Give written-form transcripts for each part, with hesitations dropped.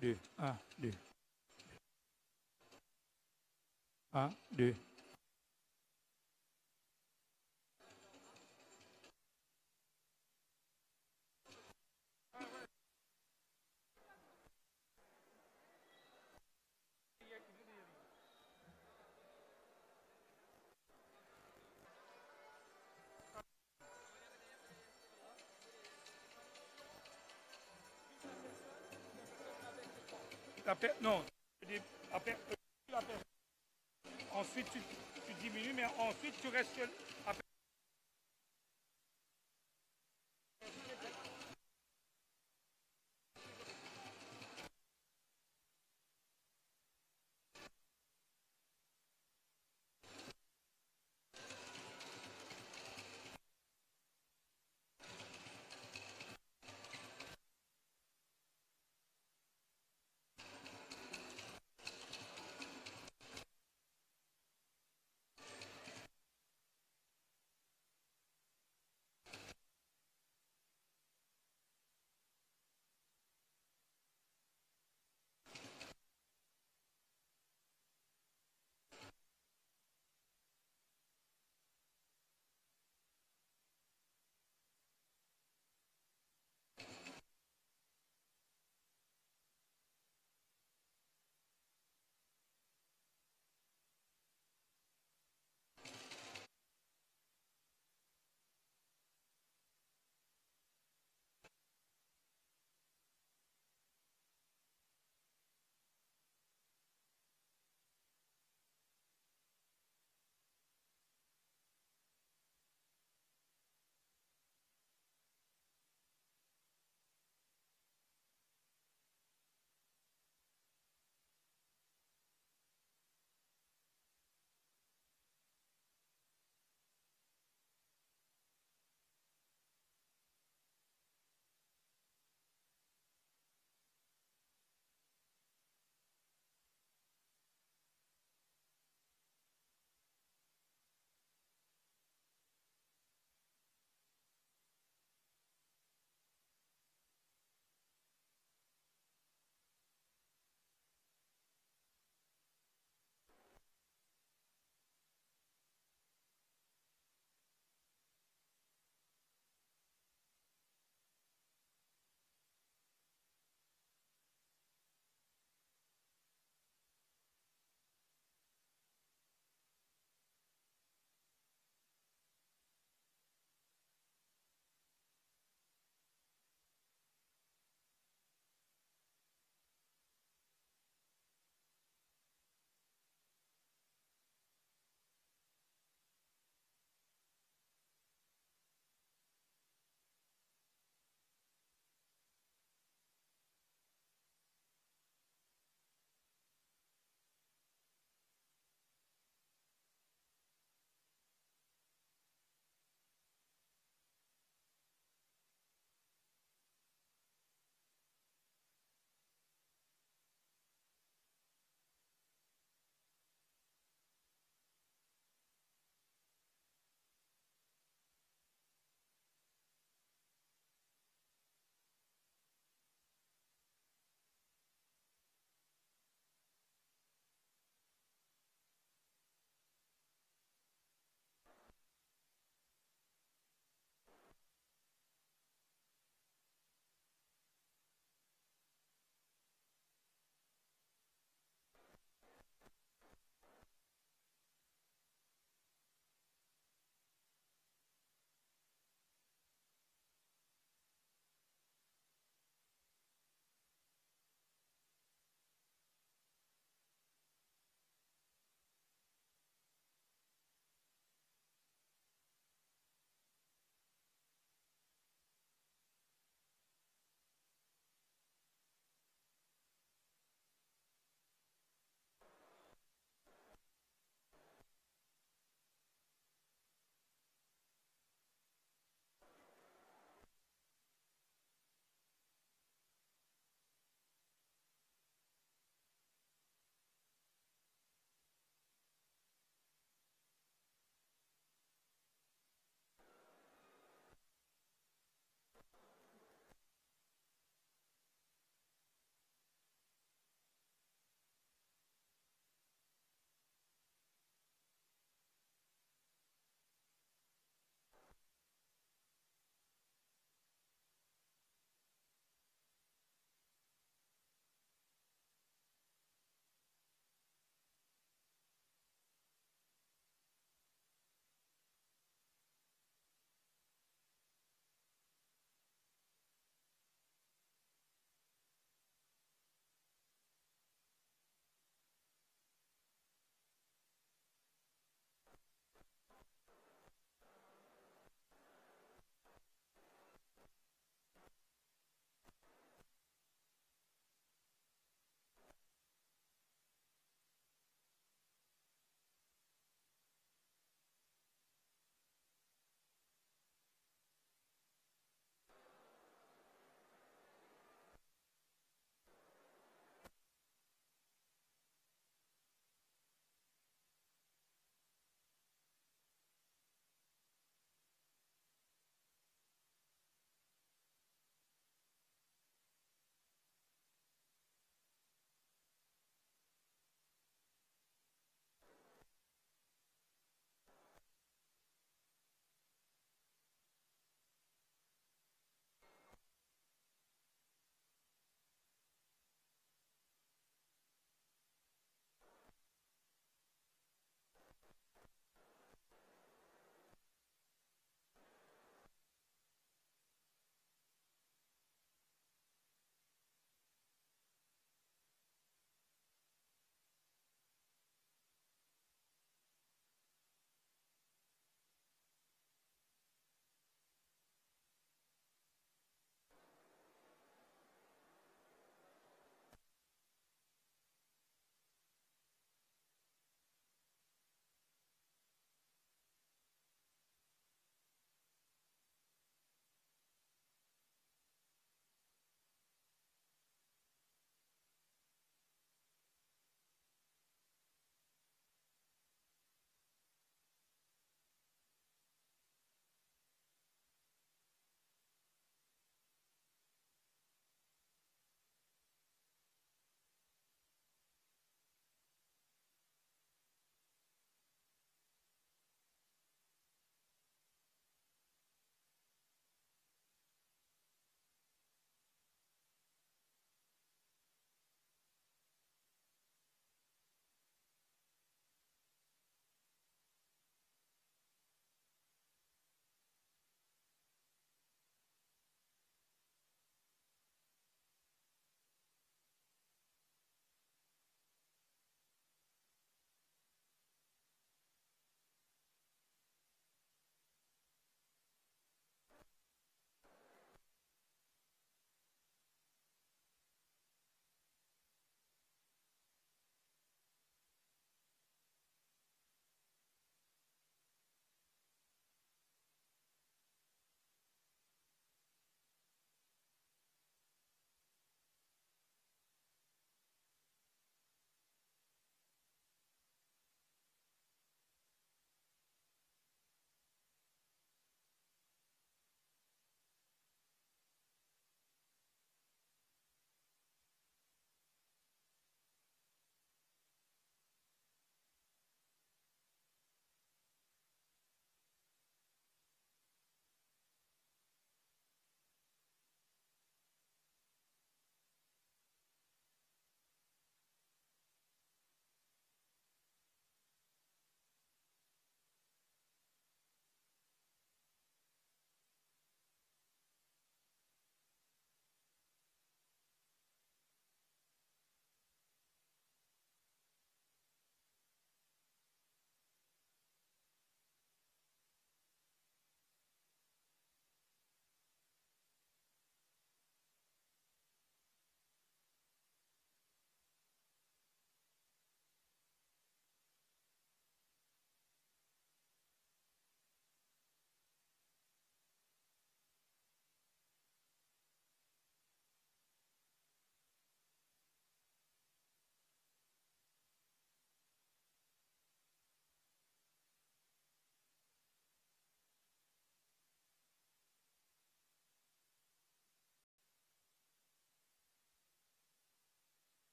2, 1, 2. 1, 2. Non, ensuite tu diminues, mais ensuite tu restes.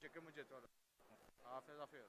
cheque mucho todo. Fez a feira.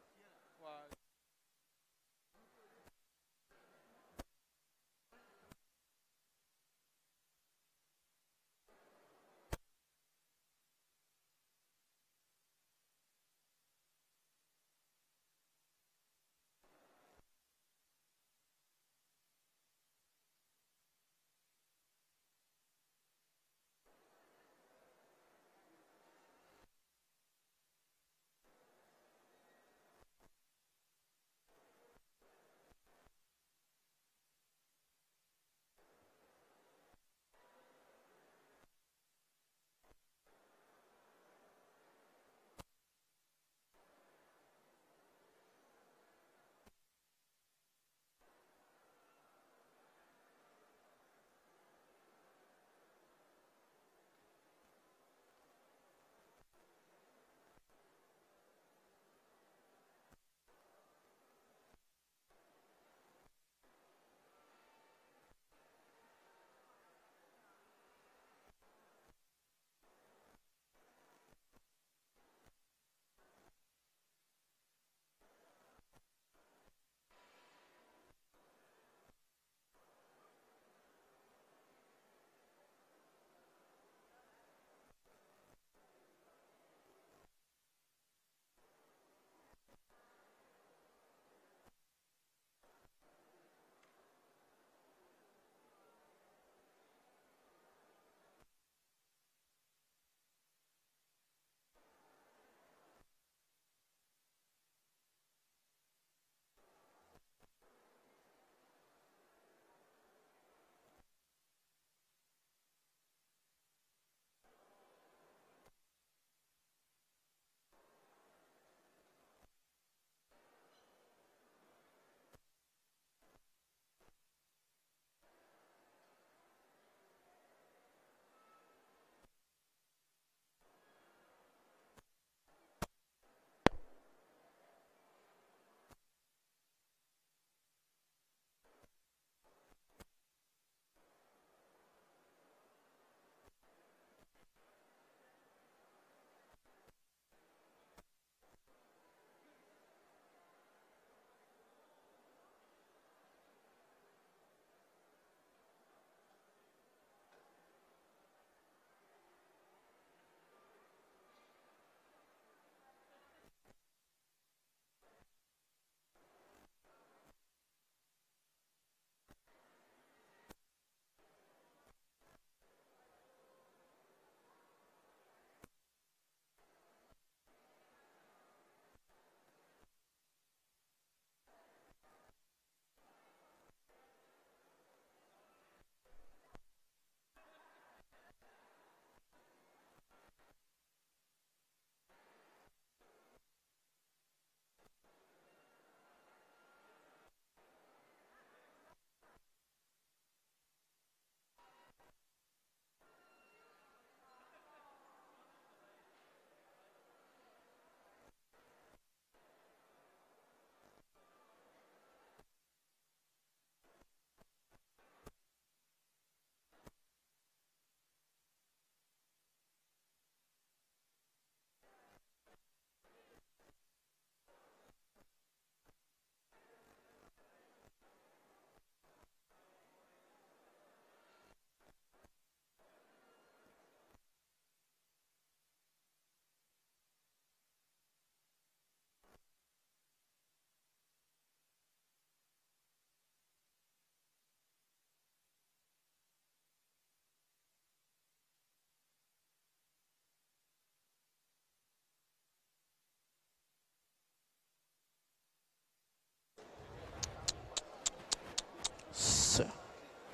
S.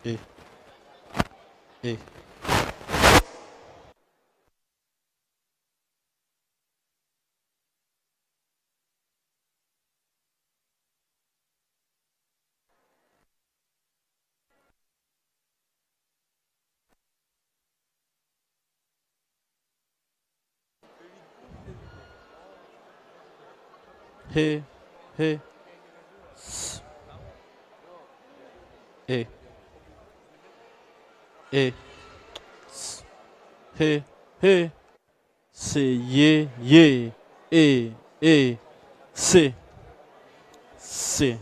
E. E. He. He. S. E. E. S. He. He. C'est ye. Ye. E, E, C, C.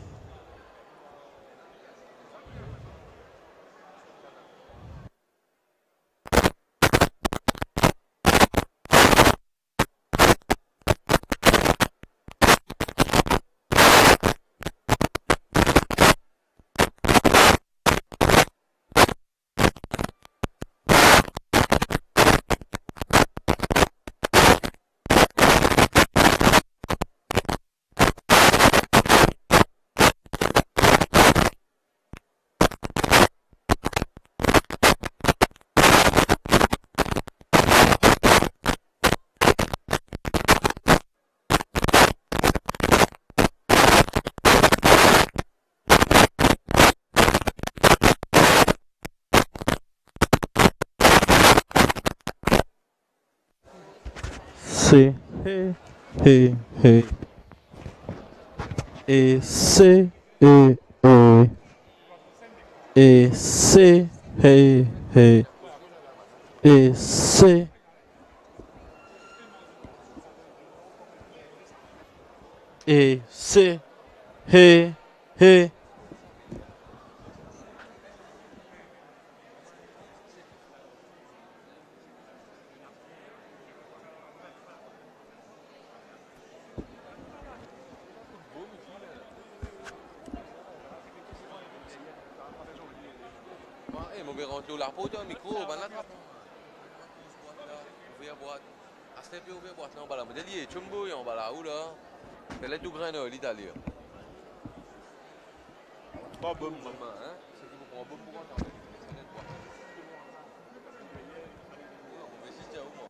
C, He, He, He. E, C, E, E. E, C, He, He. E, C. E, C, He, He. Eh, mau rentrer au larpo, tu as un micro, ben là, ouvrir boîte. Ah, c'était ouvrir boîte, non, bah là, mais dit, chumbo, on va là, où là? C'est là tout grain, l'Italie. Pas bon, maman, hein? C'est qu'il faut prendre un bon pour rentrer. Ça n'est pas. Mais si, tiens, où, moi?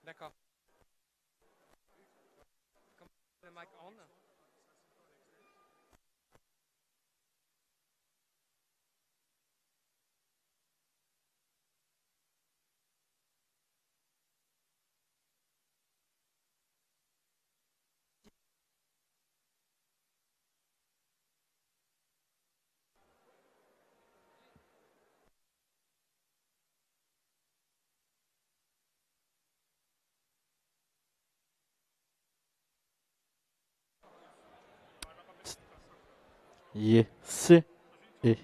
D'accord. Le mic on. Ye, se, e.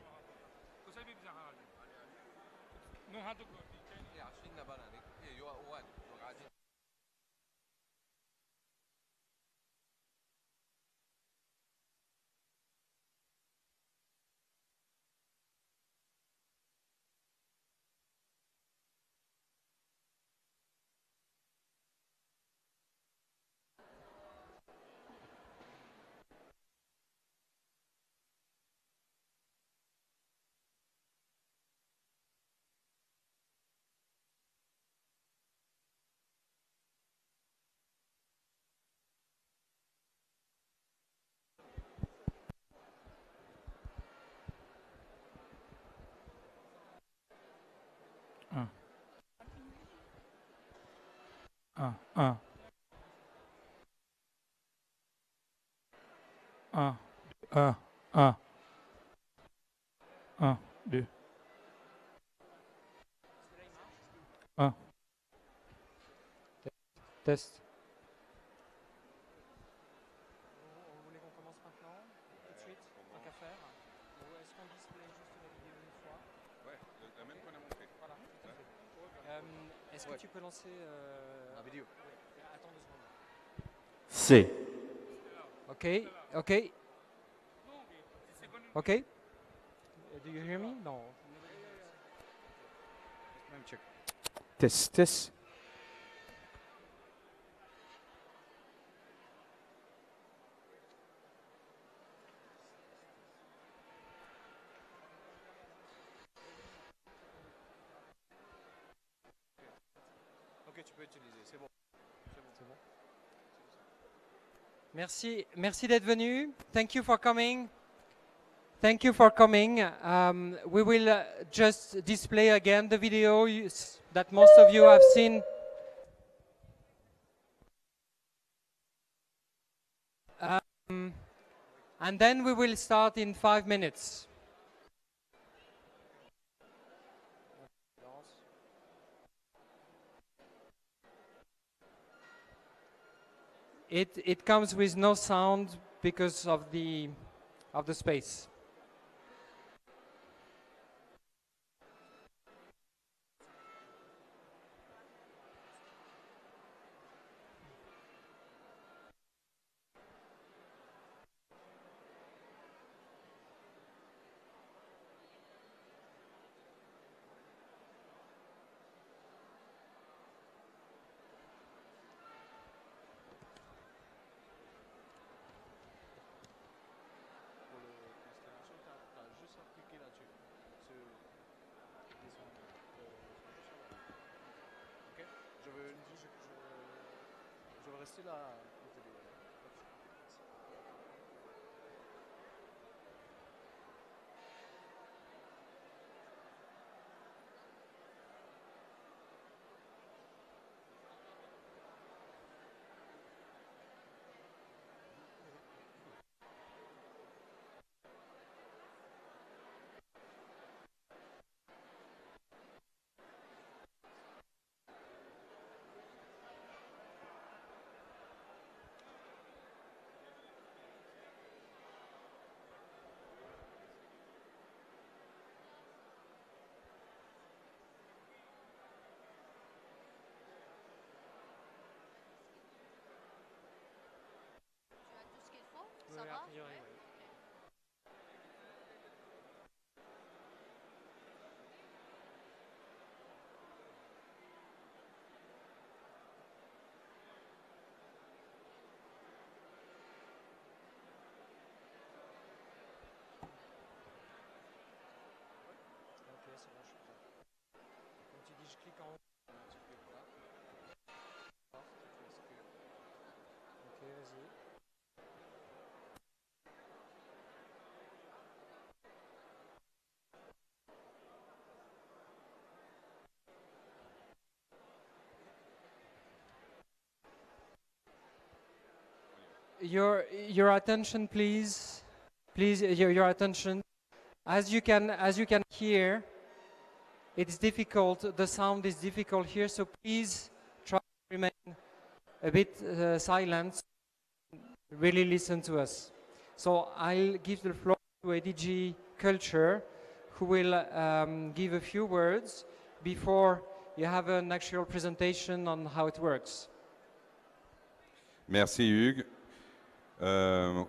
Un, un. Un, un. Un, deux. Un. Test. Vous voulez qu'on commence maintenant, tout de suite, tant qu'à faire? Ou est-ce qu'on display juste la vidéo une fois? Ouais, la même qu'on a montré. Voilà, tout à fait. Est-ce que tu peux lancer la vidéo? Oui, attends 2 secondes. Se. Ok, ok. Ok. Do you hear me? No. Let me check. Test, test. Ok, tu peux utiliser, c'est bon. C'est bon. Merci d'être venu. Thank you for coming. Thank you for coming. We will just display again the video that most of you have seen. And then we will start in 5 minutes. It comes with no sound because of the space. Je vais rester là. Ça va? A priori, oui. Ok, c'est bon, je suis prêt. Comme tu dis, je clique en haut. Tu fais quoi? your attention, please. Please, your attention. As you can hear, it's difficult. The sound is difficult here, so please try to remain a bit silent. Really listen to us. So I'll give the floor to ADG Culture, who will give a few words before you have an actual presentation on how it works. Merci Hugues.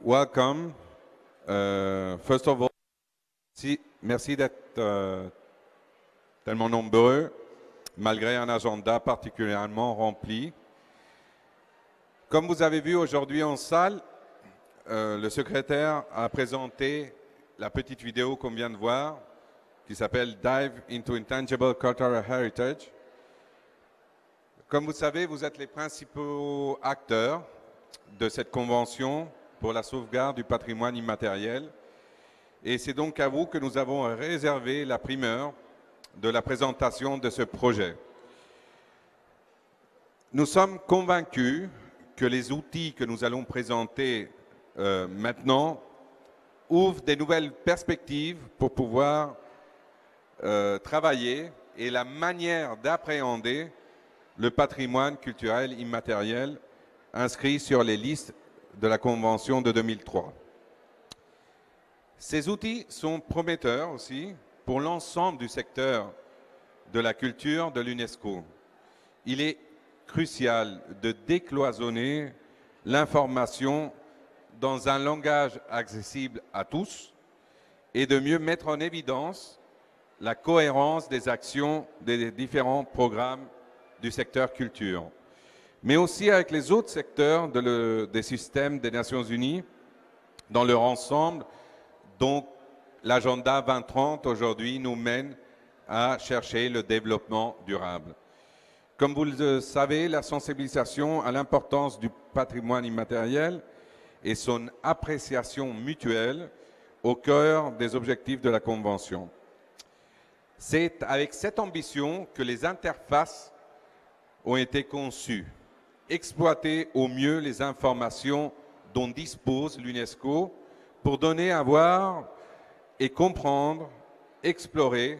Welcome. First of all, merci d'être tellement nombreux, malgré un agenda particulièrement rempli. Comme vous avez vu aujourd'hui en salle, le secrétaire a présenté la petite vidéo qu'on vient de voir, qui s'appelle Dive into Intangible Cultural Heritage. Comme vous savez, vous êtes les principaux acteurs de cette convention pour la sauvegarde du patrimoine immatériel. Et c'est donc à vous que nous avons réservé la primeur de la présentation de ce projet. Nous sommes convaincus que les outils que nous allons présenter maintenant ouvrent des nouvelles perspectives pour pouvoir travailler et la manière d'appréhender le patrimoine culturel immatériel inscrit sur les listes de la Convention de 2003. Ces outils sont prometteurs aussi pour l'ensemble du secteur de la culture de l'UNESCO. Il est crucial de décloisonner l'information dans un langage accessible à tous et de mieux mettre en évidence la cohérence des actions des différents programmes du secteur culture, mais aussi avec les autres secteurs des systèmes des Nations Unies dans leur ensemble, dont l'agenda 2030 aujourd'hui nous mène à chercher le développement durable. Comme vous le savez, la sensibilisation à l'importance du patrimoine immatériel et son appréciation mutuelle au cœur des objectifs de la Convention. C'est avec cette ambition que les interfaces ont été conçues. Exploiter au mieux les informations dont dispose l'UNESCO pour donner à voir et comprendre, explorer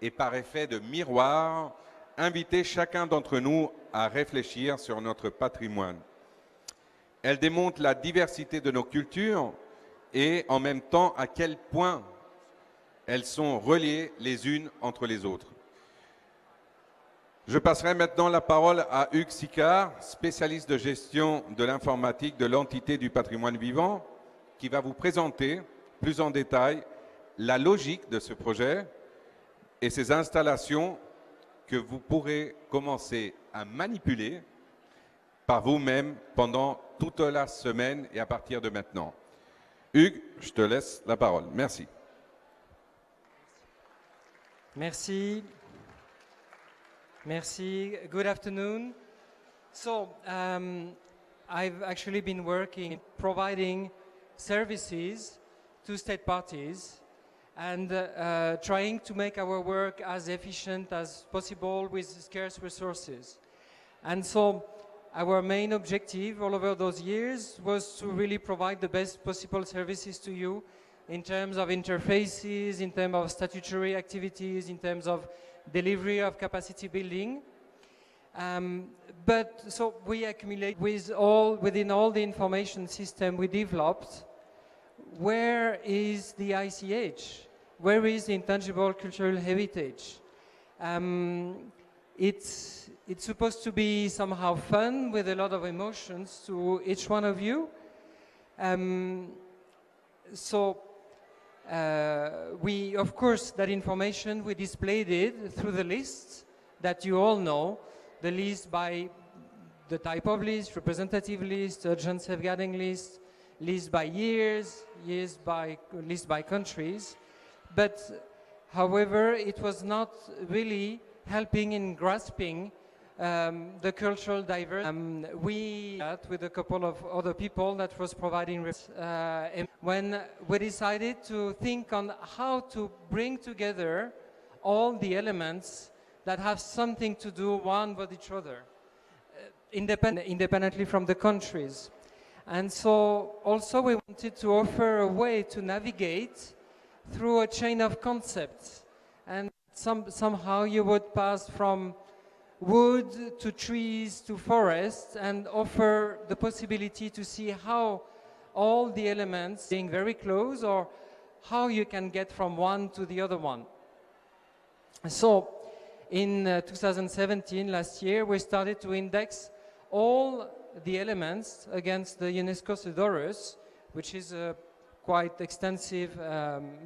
et par effet de miroir, inviter chacun d'entre nous à réfléchir sur notre patrimoine. Elle démontre la diversité de nos cultures et en même temps à quel point elles sont reliées les unes entre les autres. Je passerai maintenant la parole à Hugues Sicard, spécialiste de gestion de l'informatique de l'entité du patrimoine vivant, qui va vous présenter plus en détail la logique de ce projet et ses installations que vous pourrez commencer à manipuler par vous-même pendant toute la semaine et à partir de maintenant. Hugues, je te laisse la parole. Merci. Merci. Merci. Good afternoon. So, I've actually been working providing services to state parties and trying to make our work as efficient as possible with scarce resources. And so, our main objective all over those years was to really provide the best possible services to you in terms of interfaces, in terms of statutory activities, in terms of delivery of capacity building. But so we accumulate within all the information system we developed. Where is the ICH? Where is the intangible cultural heritage? It's supposed to be somehow fun with a lot of emotions to each one of you. We, of course, that information, we displayed it through the lists that you all know, the list by the type of list, representative list, urgent safeguarding list, list by years, list by countries. But, however, it was not really helping in grasping the cultural diversity. We met with a couple of other people that was providing when we decided to think on how to bring together all the elements that have something to do one with each other, independently from the countries. And so also we wanted to offer a way to navigate through a chain of concepts. And somehow you would pass from wood to trees to forests and offer the possibility to see how all the elements being very close or how you can get from one to the other one. So in 2017, last year, we started to index all the elements against the UNESCO Thesaurus, which is a quite extensive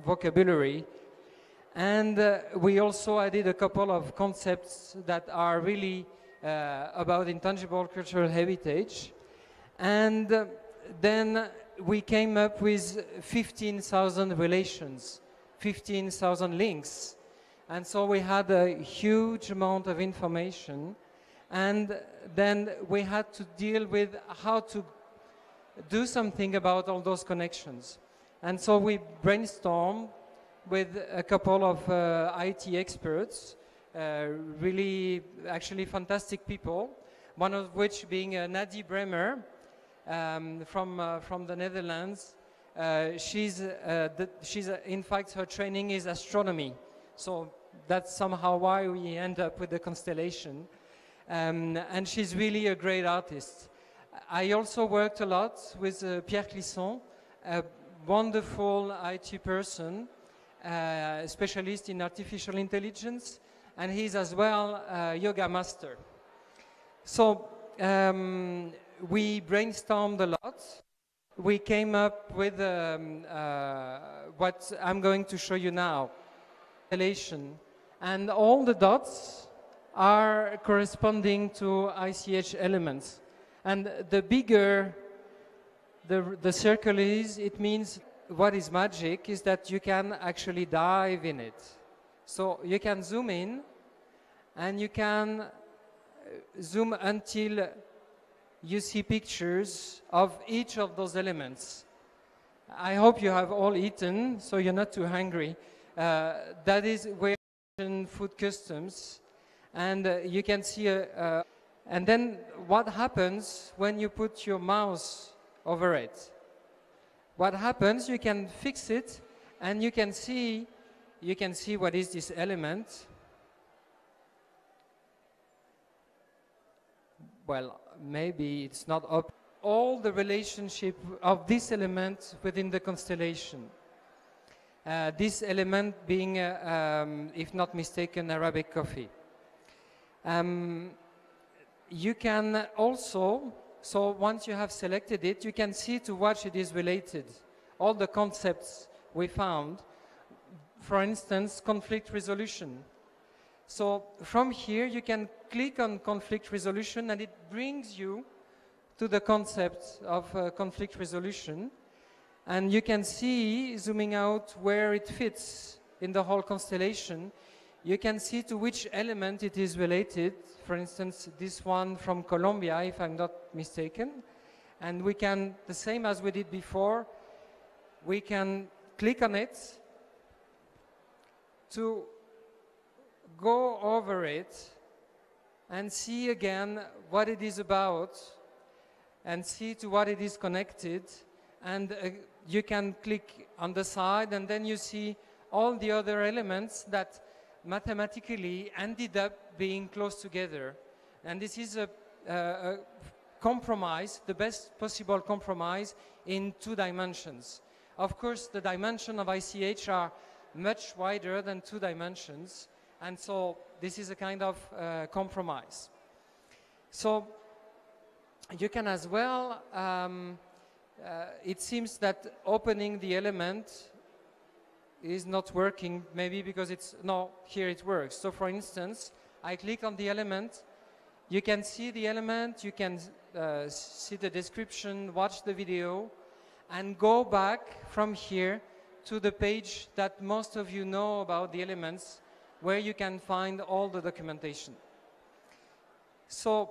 vocabulary. And we also added a couple of concepts that are really about intangible cultural heritage. And then we came up with 15,000 relations, 15,000 links. And so we had a huge amount of information. And then we had to deal with how to do something about all those connections. And so we brainstormed with a couple of IT experts, really actually fantastic people, one of which being Nadie Bremer from the Netherlands. In fact, her training is astronomy. So that's somehow why we end up with the constellation. And she's really a great artist. I also worked a lot with Pierre Clisson, a wonderful IT person, specialist in artificial intelligence, and he's as well a yoga master. So we brainstormed a lot. We came up with what I'm going to show you now. And all the dots are corresponding to ICH elements. And the bigger the circle is, it means what is magic is that you can actually dive in it. So you can zoom in and you can zoom until you see pictures of each of those elements. I hope you have all eaten, so you're not too hungry. That is where food customs, and you can see and then what happens when you put your mouse over it? What happens? You can fix it, and you can see what is this element. Well, maybe it's not up. All the relationship of this element within the constellation. This element being, if not mistaken, Arabic coffee. You can also, so once you have selected it, you can see to what it is related. All the concepts we found, for instance, conflict resolution. So from here, you can click on conflict resolution and it brings you to the concept of conflict resolution. And you can see, zooming out, where it fits in the whole constellation. You can see to which element it is related. For instance, this one from Colombia, if I'm not mistaken. And we can, the same as we did before, we can click on it to go over it and see again what it is about and see to what it is connected. And you can click on the side and then you see all the other elements that mathematically ended up being close together. And this is a compromise, the best possible compromise in 2 dimensions. Of course, the dimension of ICH are much wider than 2 dimensions, and so this is a kind of compromise. So you can as well, it seems that opening the element is not working, maybe because it's, no, here it works. So for instance, I click on the element, you can see the element, you can see the description, watch the video, and go back from here to the page that most of you know about the elements, where you can find all the documentation. So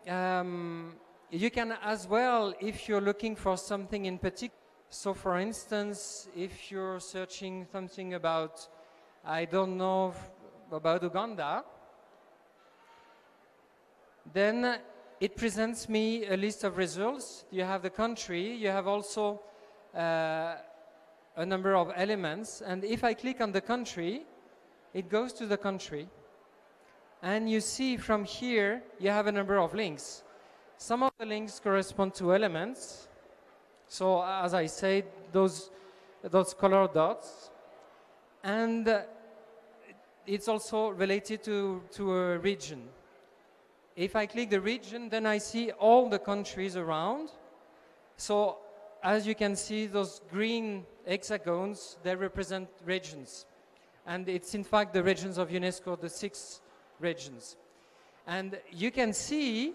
you can as well, if you're looking for something in particular, so for instance, if you're searching something about, I don't know, about Uganda, then it presents me a list of results. You have the country, you have also a number of elements, and if I click on the country, it goes to the country. And you see from here, you have a number of links. Some of the links correspond to elements. So as I said, those colored dots. And it's also related to a region. If I click the region, then I see all the countries around. So as you can see, those green hexagons, they represent regions. And it's in fact the regions of UNESCO, the 6 regions. And you can see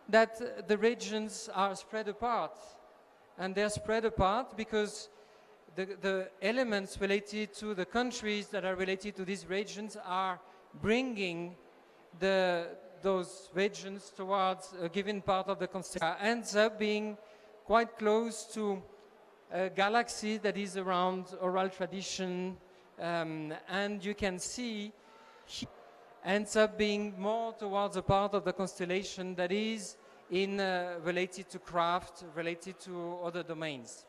that the regions are spread apart. And they're spread apart because the elements related to the countries that are related to these regions are bringing those regions towards a given part of the constellation. Ends up being quite close to a galaxy that is around oral tradition, and you can see ends up being more towards a part of the constellation that is related to craft, related to other domains.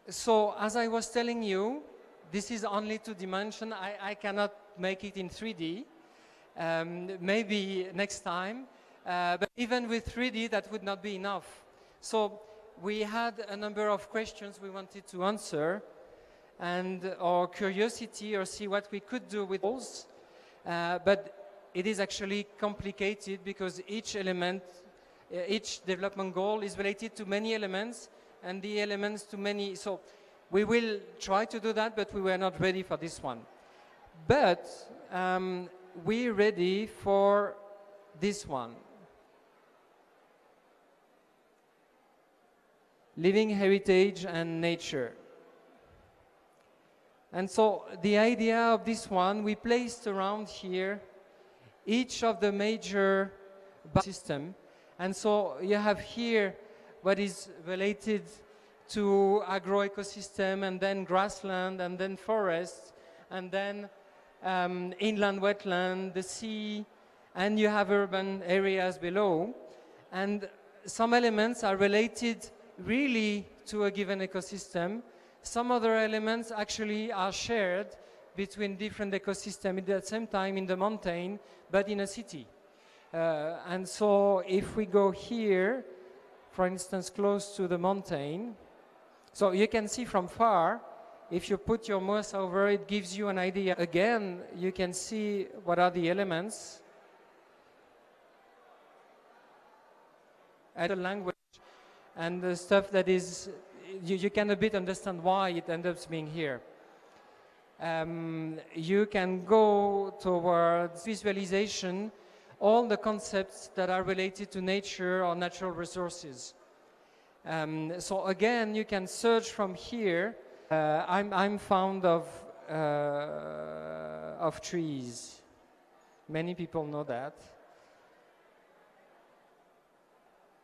So as I was telling you, this is only 2 dimension. I cannot make it in 3D. Maybe next time. But even with 3D, that would not be enough. So we had a number of questions we wanted to answer, and our curiosity, or see what we could do with those. But it is actually complicated because each element, each development goal is related to many elements, and the elements to many. So we will try to do that, but we were not ready for this one. But we're ready for this one. Living heritage and nature. And so the idea of this one, we placed around here each of the major systems. And so you have here what is related to agro-ecosystem, and then grassland, and then forest, and then inland wetland, the sea, and you have urban areas below. And some elements are related really to a given ecosystem. Some other elements actually are shared between different ecosystems at the same time in the mountain, but in a city. And so if we go here, for instance, close to the mountain, so you can see from far, if you put your mouse over, it gives you an idea. Again, you can see what are the elements. And the language and the stuff that is, you can a bit understand why it ends up being here. You can go towards visualization, all the concepts that are related to nature or natural resources. So again, you can search from here. I'm fond of trees. Many people know that.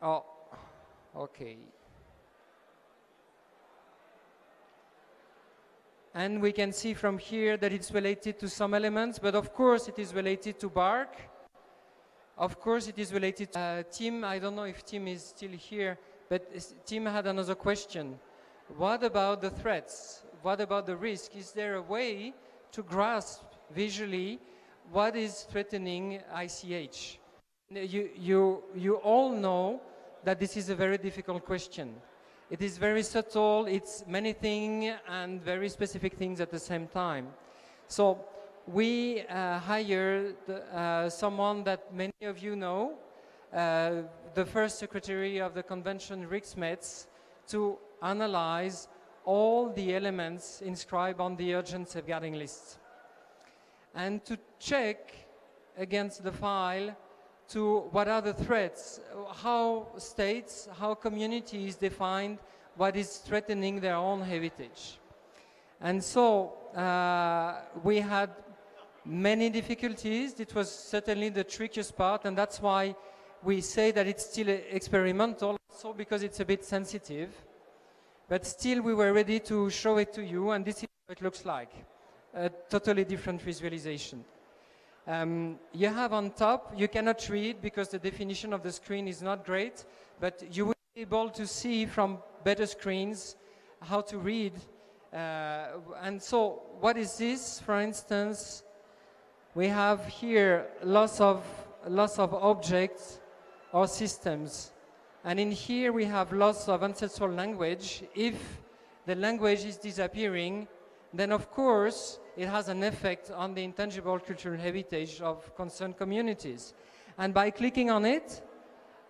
Oh, okay. And we can see from here that it's related to some elements, but of course it is related to bark. Of course it is related to Tim. I don't know if Tim is still here, but Tim had another question. What about the threats? What about the risk? Is there a way to grasp visually what is threatening ICH? You all know that this is a very difficult question. It is very subtle, it's many things and very specific things at the same time. So we hired someone that many of you know, the first secretary of the convention, Rick Smets, to analyze all the elements inscribed on the urgent safeguarding list and to check against the file to what are the threats, how states, how communities define what is threatening their own heritage. And so we had many difficulties. It was certainly the trickiest part, and that's why we say that it's still experimental, also because it's a bit sensitive. But still we were ready to show it to you, and this is what it looks like, a totally different visualization. You have on top, you cannot read because the definition of the screen is not great, but you will be able to see from better screens how to read. And so what is this? For instance, we have here lots of objects or systems. And in here we have lots of ancestral language. If the language is disappearing, then of course it has an effect on the intangible cultural heritage of concerned communities. And by clicking on it,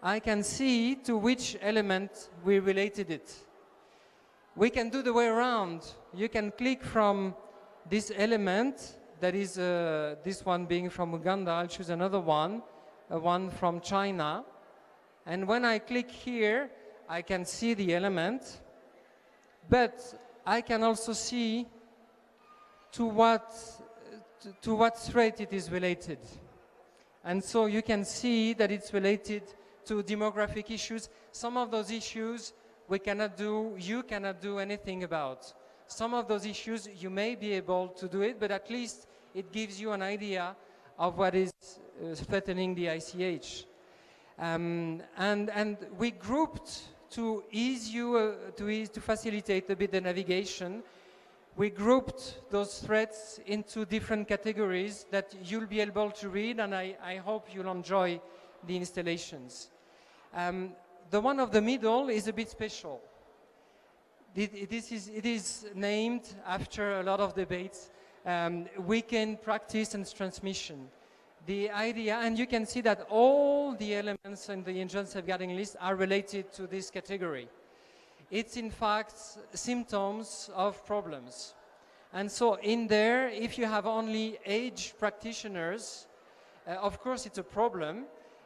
I can see to which element we related it. We can do the way around. You can click from this element, that is this one being from Uganda. I'll choose another one, one from China. And when I click here, I can see the element, but I can also see to what threat it is related. And so you can see that it's related to demographic issues. Some of those issues you cannot do anything about. Some of those issues you may be able to do it, but at least it gives you an idea of what is threatening the ICH. And we grouped to facilitate a bit the navigation. We grouped those threats into different categories that you'll be able to read, and I hope you'll enjoy the installations. The one of the middle is a bit special. It is named after a lot of debates, weekend practice and transmission. The idea, and you can see that all the elements in the injunctive safeguarding list are related to this category. It's in fact symptoms of problems. And so in there, if you have only aged practitioners, of course it's a problem.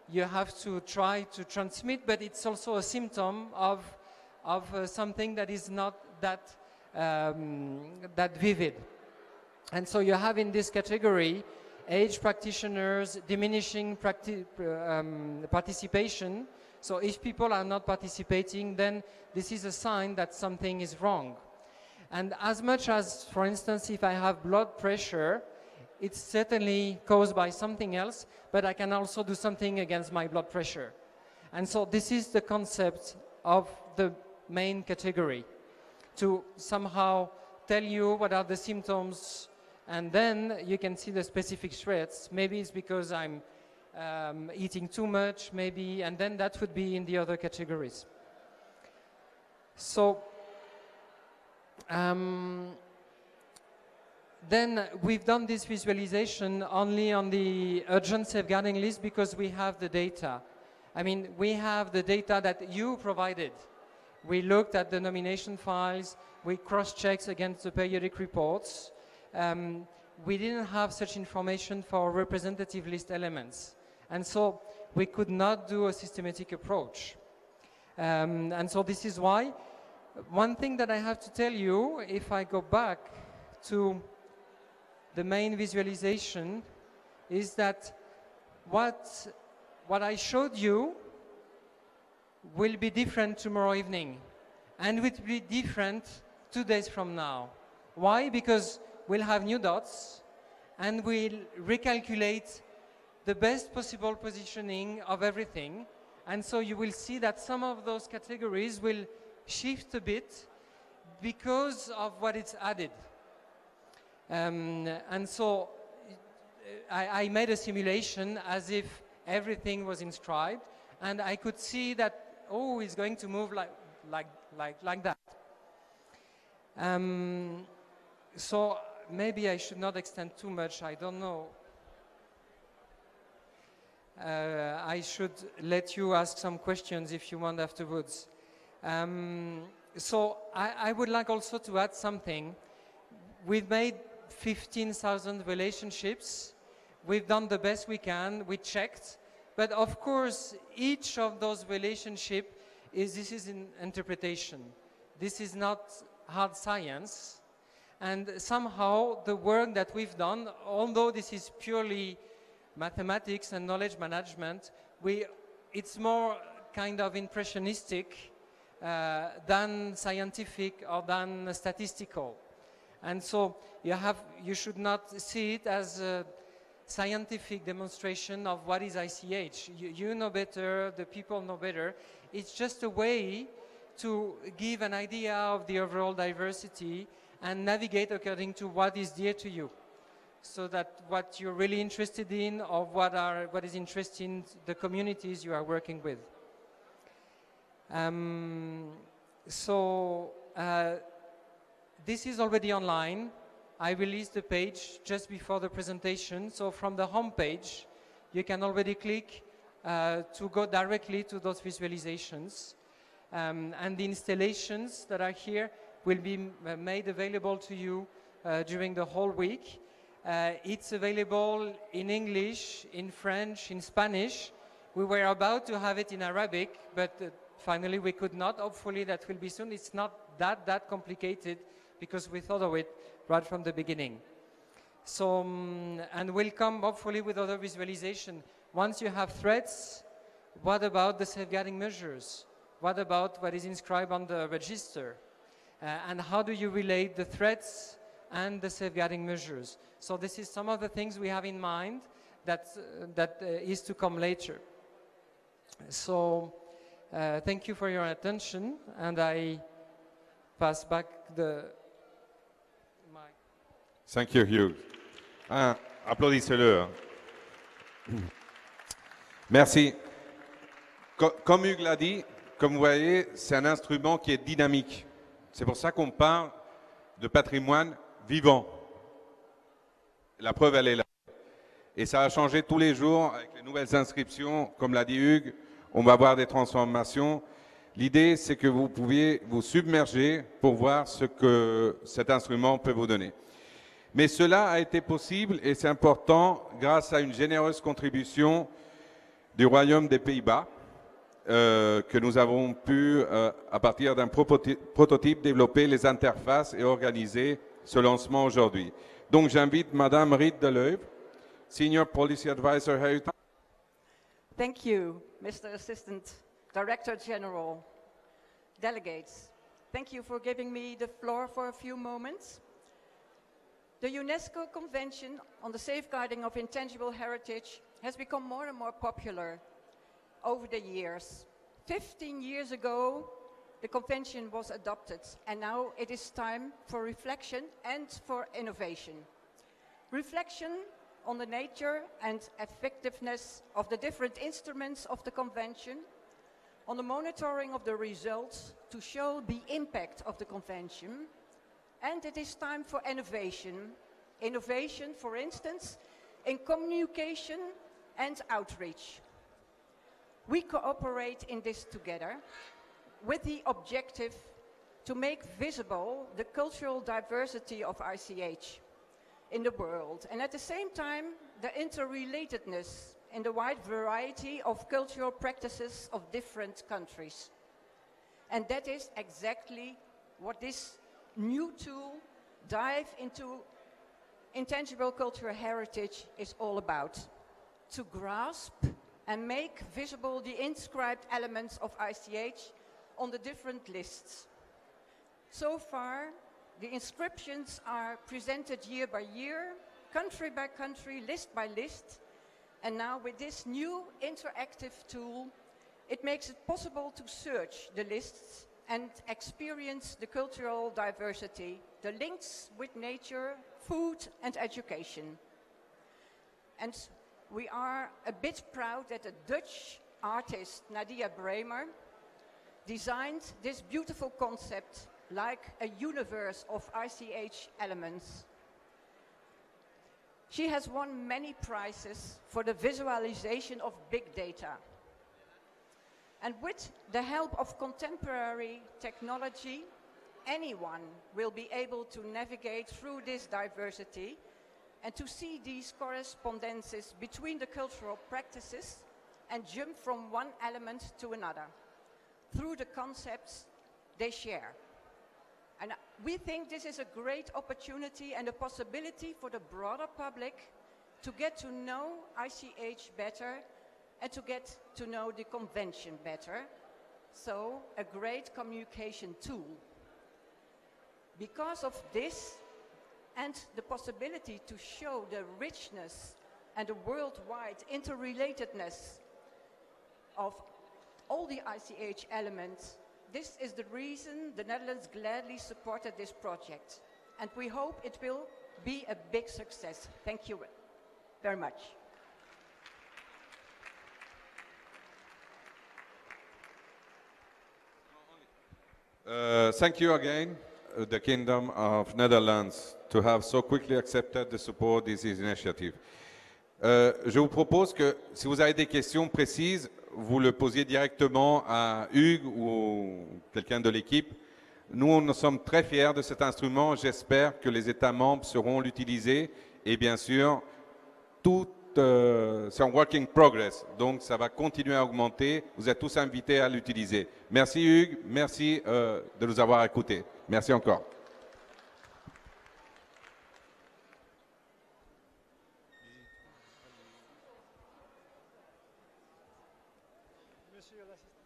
You have to try to transmit, but it's also a symptom of something that is not that vivid. And so you have in this category age practitioners, diminishing participation. So if people are not participating, then this is a sign that something is wrong. And as much as, for instance, if I have blood pressure, it's certainly caused by something else, but I can also do something against my blood pressure. And so this is the concept of the main category, to somehow tell you what are the symptoms, and then you can see the specific threats. Maybe it's because I'm eating too much, maybe, and then that would be in the other categories. So then we've done this visualization only on the urgent safeguarding list because we have the data. I mean, we have the data that you provided. We looked at the nomination files, we cross-checked against the periodic reports. We didn't have such information for representative list elements. And so we could not do a systematic approach. And so this is why. One thing that I have to tell you, if I go back to the main visualization, is that what I showed you will be different tomorrow evening, and will be different 2 days from now. Why? Because we'll have new dots, and we'll recalculate the best possible positioning of everything, and so you will see that some of those categories will shift a bit because of what it's added. And so I made a simulation as if everything was inscribed, and I could see that, oh, it's going to move like that. So maybe I should not extend too much, I don't know. I should let you ask some questions if you want afterwards. So I would like also to add something. We've made 15,000 relationships. We've done the best we can, we checked. But of course, each of those relationships this is an interpretation. This is not hard science. And somehow the work that we've done, although this is purely mathematics and knowledge management, it's more kind of impressionistic than scientific or than statistical. And so you should not see it as scientific demonstration of what is ICH. You know better, the people know better. It's just a way to give an idea of the overall diversity and navigate according to what is dear to you. So that what you're really interested in or what is interesting the communities you are working with. This is already online. I released the page just before the presentation. So from the home page, you can already click to go directly to those visualizations. And the installations that are here will be made available to you during the whole week. It's available in English, in French, in Spanish. We were about to have it in Arabic, but finally we could not. Hopefully that will be soon. It's not that complicated because we thought of it right from the beginning. So, and we'll come hopefully with other visualization. Once you have threats, what about the safeguarding measures? What about what is inscribed on the register? And how do you relate the threats and the safeguarding measures? So this is some of the things we have in mind that is to come later. So thank you for your attention, and I pass back the mic. Thank you, Hugh. Applaudissez-le. Merci. Comme Hugues l'a dit, comme vous voyez, c'est un instrument qui est dynamique. C'est pour ça qu'on parle de patrimoine vivant. La preuve, elle est là. Et ça va changer tous les jours avec les nouvelles inscriptions. Comme l'a dit Hugues, on va avoir des transformations. L'idée, c'est que vous pouviez vous submerger pour voir ce que cet instrument peut vous donner. Mais cela a été possible, et c'est important, grâce à une généreuse contribution du Royaume des Pays-Bas, que nous avons pu, à partir d'un prototype, développer les interfaces et organiser ce lancement aujourd'hui. Donc j'invite Madame Riet de Leuve, Senior Policy Advisor Heritage. Thank you, Mr. Assistant Director General. Delegates, thank you for giving me the floor for a few moments. The UNESCO Convention on the Safeguarding of Intangible Heritage has become more and more popular over the years. 15 years ago, the convention was adopted, and now it is time for reflection and for innovation. Reflection on the nature and effectiveness of the different instruments of the convention, on the monitoring of the results to show the impact of the convention, and it is time for innovation. Innovation, for instance, in communication and outreach. We cooperate in this together with the objective to make visible the cultural diversity of ICH in the world, and at the same time the interrelatedness in the wide variety of cultural practices of different countries. And that is exactly what this new tool, Dive into Intangible Cultural Heritage, is all about. To grasp and make visible the inscribed elements of ICH on the different lists. So far, the inscriptions are presented year by year, country by country, list by list. And now with this new interactive tool, it makes it possible to search the lists and experience the cultural diversity, the links with nature, food and education. And we are a bit proud that a Dutch artist, Nadia Bremer, designed this beautiful concept like a universe of ICH elements. She has won many prizes for the visualization of big data. And with the help of contemporary technology, anyone will be able to navigate through this diversity and to see these correspondences between the cultural practices and jump from one element to another through the concepts they share. And we think this is a great opportunity and a possibility for the broader public to get to know ICH better and to get to know the convention better. So, a great communication tool. Because of this and the possibility to show the richness and the worldwide interrelatedness of all the ICH elements, this is the reason the Netherlands gladly supported this project. And we hope it will be a big success. Thank you very much. Thank you again, the Kingdom of Netherlands, to have so quickly accepted to support this initiative. Je vous propose que si vous avez des questions précises, vous le posiez directement à Hugues ou quelqu'un de l'équipe. Nous sommes très fiers de cet instrument. J'espère que les États membres sauront l'utiliser. Et bien sûr, c'est en working progress. Donc, ça va continuer à augmenter. Vous êtes tous invités à l'utiliser. Merci Hugues. Merci de nous avoir écoutés. Merci encore. Monsieur l'assistant.